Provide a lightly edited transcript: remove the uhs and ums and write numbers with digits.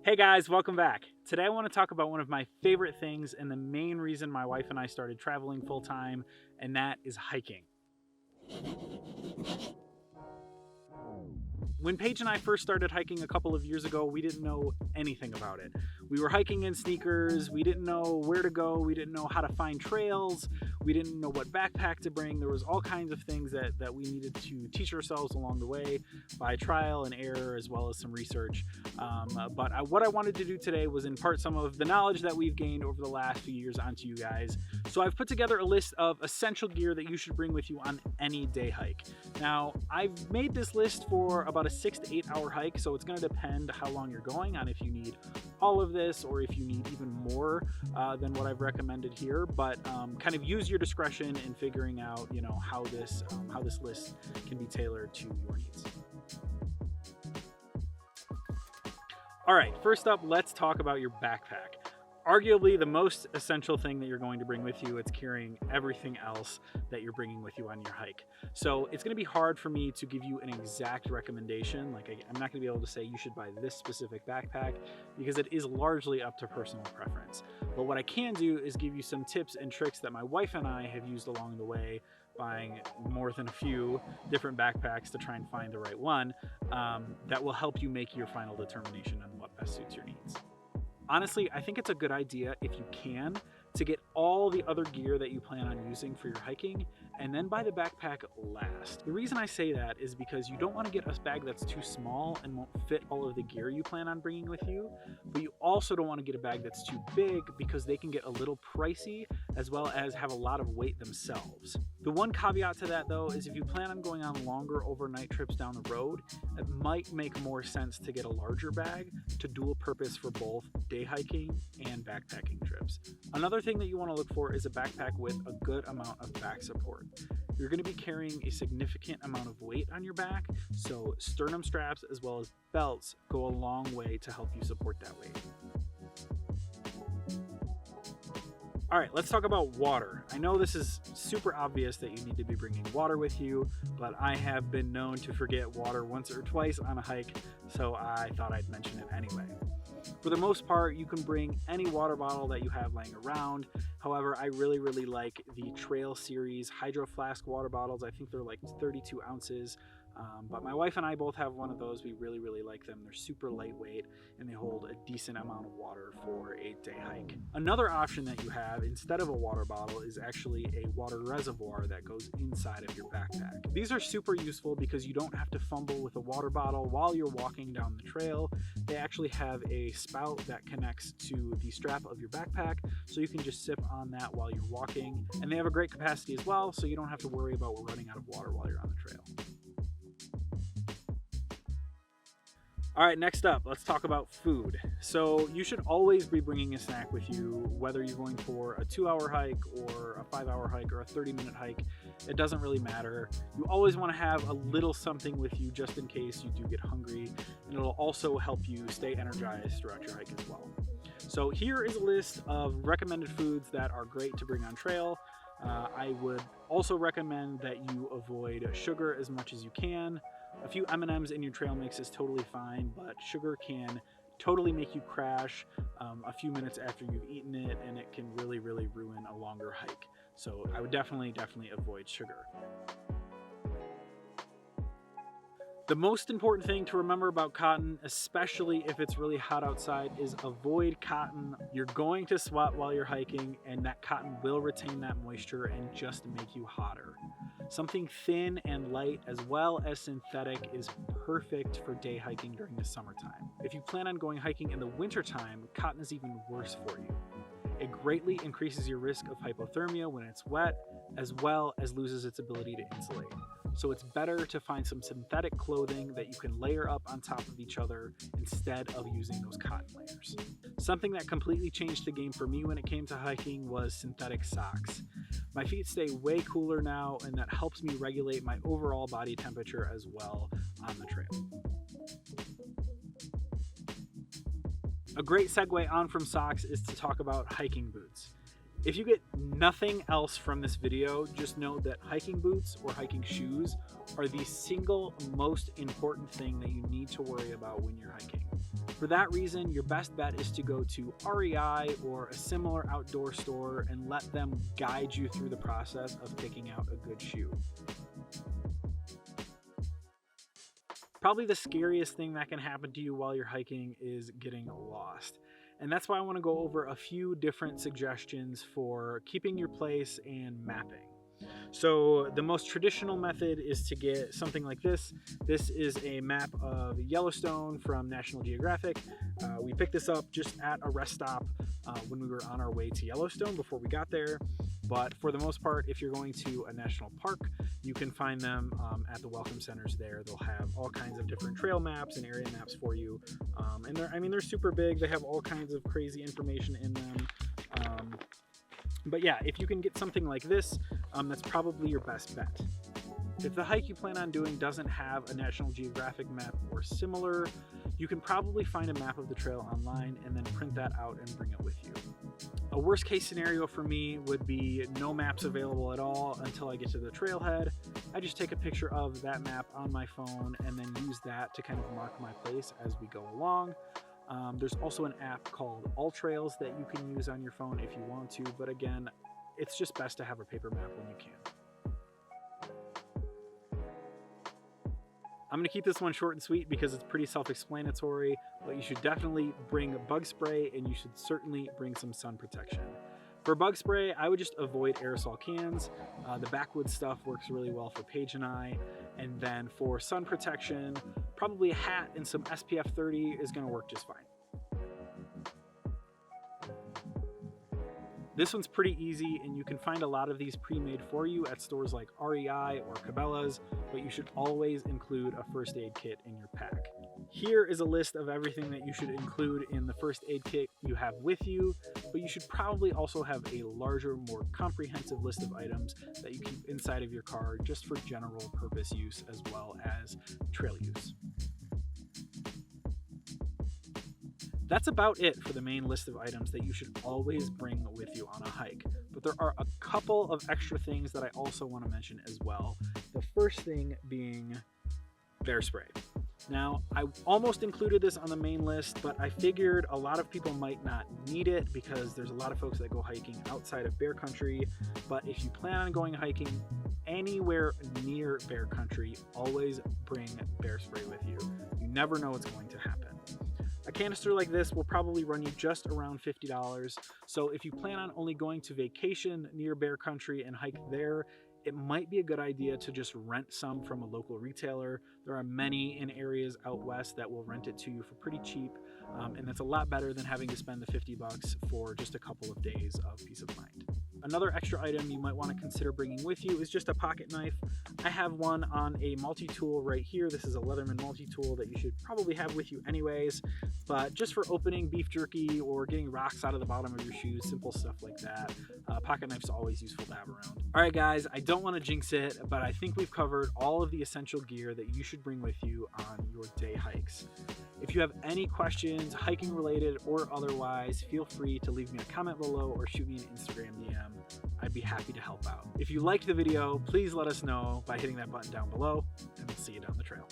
Hey guys, welcome back. Today I want to talk about one of my favorite things and the main reason my wife and I started traveling full time, and that is hiking. When Paige and I first started hiking a couple of years ago, we didn't know anything about it. We were hiking in sneakers, we didn't know where to go, we didn't know how to find trails, we didn't know what backpack to bring. There was all kinds of things that we needed to teach ourselves along the way by trial and error as well as some research. What I wanted to do today was impart some of the knowledge that we've gained over the last few years onto you guys. So I've put together a list of essential gear that you should bring with you on any day hike. Now, I've made this list for about a 6 to 8 hour hike, so it's going to depend how long you're going on if you need all of this or if you need even more than what I've recommended here. But kind of use your discretion in figuring out, how this list can be tailored to your needs. All right, first up, let's talk about your backpack. Arguably the most essential thing that you're going to bring with you. It's carrying everything else that you're bringing with you on your hike. So it's going to be hard for me to give you an exact recommendation. I'm not going to be able to say you should buy this specific backpack because it is largely up to personal preference. But what I can do is give you some tips and tricks that my wife and I have used along the way, buying more than a few different backpacks to try and find the right one that will help you make your final determination on what best suits your needs. Honestly, I think it's a good idea, if you can, to get all the other gear that you plan on using for your hiking and then buy the backpack last. The reason I say that is because you don't want to get a bag that's too small and won't fit all of the gear you plan on bringing with you, but you also don't want to get a bag that's too big because they can get a little pricey as well as have a lot of weight themselves. The one caveat to that though is if you plan on going on longer overnight trips down the road, it might make more sense to get a larger bag to dual purpose for both day hiking and backpacking trips. Another thing that you want to look for is a backpack with a good amount of back support. You're going to be carrying a significant amount of weight on your back, so sternum straps as well as belts go a long way to help you support that weight. All right, let's talk about water. I know this is super obvious that you need to be bringing water with you, but I have been known to forget water once or twice on a hike, so I thought I'd mention it anyway. For the most part, you can bring any water bottle that you have laying around. However, I really like the Trail Series Hydro Flask water bottles. I think they're like 32 ounces. But my wife and I both have one of those. We really like them. They're super lightweight and they hold a decent amount of water for a day hike. Another option that you have instead of a water bottle is actually a water reservoir that goes inside of your backpack. These are super useful because you don't have to fumble with a water bottle while you're walking down the trail. They actually have a spout that connects to the strap of your backpack, so you can just sip on that while you're walking. And they have a great capacity as well, so you don't have to worry about running out of water while you're on the trail. All right, next up, let's talk about food. So you should always be bringing a snack with you, whether you're going for a 2-hour hike or a 5-hour hike or a 30-minute hike. It doesn't really matter. You always want to have a little something with you just in case you do get hungry, and it'll also help you stay energized throughout your hike as well. So here is a list of recommended foods that are great to bring on trail. I would also recommend that you avoid sugar as much as you can. A few M&Ms in your trail mix is totally fine, but sugar can totally make you crash a few minutes after you've eaten it, and it can really ruin a longer hike. So I would definitely avoid sugar. The most important thing to remember about cotton, especially if it's really hot outside, is avoid cotton. You're going to sweat while you're hiking, and that cotton will retain that moisture and just make you hotter. Something thin and light as well as synthetic is perfect for day hiking during the summertime. If you plan on going hiking in the wintertime, cotton is even worse for you. It greatly increases your risk of hypothermia when it's wet, as well as loses its ability to insulate. So it's better to find some synthetic clothing that you can layer up on top of each other instead of using those cotton layers. Something that completely changed the game for me when it came to hiking was synthetic socks. My feet stay way cooler now, and that helps me regulate my overall body temperature as well on the trail. A great segue on from socks is to talk about hiking boots. If you get nothing else from this video, just know that hiking boots or hiking shoes are the single most important thing that you need to worry about when you're hiking. For that reason, your best bet is to go to REI or a similar outdoor store and let them guide you through the process of picking out a good shoe. Probably the scariest thing that can happen to you while you're hiking is getting lost. And that's why I want to go over a few different suggestions for keeping your place and mapping. So the most traditional method is to get something like this. This is a map of Yellowstone from National Geographic. We picked this up just at a rest stop when we were on our way to Yellowstone before we got there. But for the most part, if you're going to a national park, you can find them at the welcome centers there. They'll have all kinds of different trail maps and area maps for you. And they're super big. They have all kinds of crazy information in them. But yeah, if you can get something like this, that's probably your best bet. If the hike you plan on doing doesn't have a National Geographic map or similar, you can probably find a map of the trail online and then print that out and bring it with you. A worst case scenario for me would be no maps available at all until I get to the trailhead. I just take a picture of that map on my phone and then use that to kind of mark my place as we go along. There's also an app called AllTrails that you can use on your phone if you want to, but again, it's just best to have a paper map when you can. I'm going to keep this one short and sweet because it's pretty self-explanatory, but you should definitely bring bug spray and you should certainly bring some sun protection. For bug spray, I would just avoid aerosol cans. The backwoods stuff works really well for Paige and I. And then for sun protection, probably a hat and some SPF 30 is going to work just fine. This one's pretty easy, and you can find a lot of these pre-made for you at stores like REI or Cabela's, but you should always include a first aid kit in your pack. Here is a list of everything that you should include in the first aid kit you have with you, but you should probably also have a larger, more comprehensive list of items that you keep inside of your car just for general purpose use as well as trail use. That's about it for the main list of items that you should always bring with you on a hike. But there are a couple of extra things that I also want to mention as well. The first thing being bear spray. Now, I almost included this on the main list, but I figured a lot of people might not need it because there's a lot of folks that go hiking outside of bear country. But if you plan on going hiking anywhere near bear country, always bring bear spray with you. You never know what's going to happen. A canister like this will probably run you just around $50. So if you plan on only going to vacation near bear country and hike there, it might be a good idea to just rent some from a local retailer. There are many in areas out west that will rent it to you for pretty cheap. And that's a lot better than having to spend the $50 for just a couple of days of peace of mind. Another extra item you might want to consider bringing with you is just a pocket knife. I have one on a multi-tool right here. This is a Leatherman multi-tool that you should probably have with you anyways, but just for opening beef jerky or getting rocks out of the bottom of your shoes, simple stuff like that. Pocket knife's always useful to have around. All right, guys, I don't want to jinx it, but I think we've covered all of the essential gear that you should bring with you on your day hikes. If you have any questions, hiking related or otherwise, feel free to leave me a comment below or shoot me an Instagram DM. I'd be happy to help out. If you liked the video, please let us know by hitting that button down below, and we'll see you down the trail.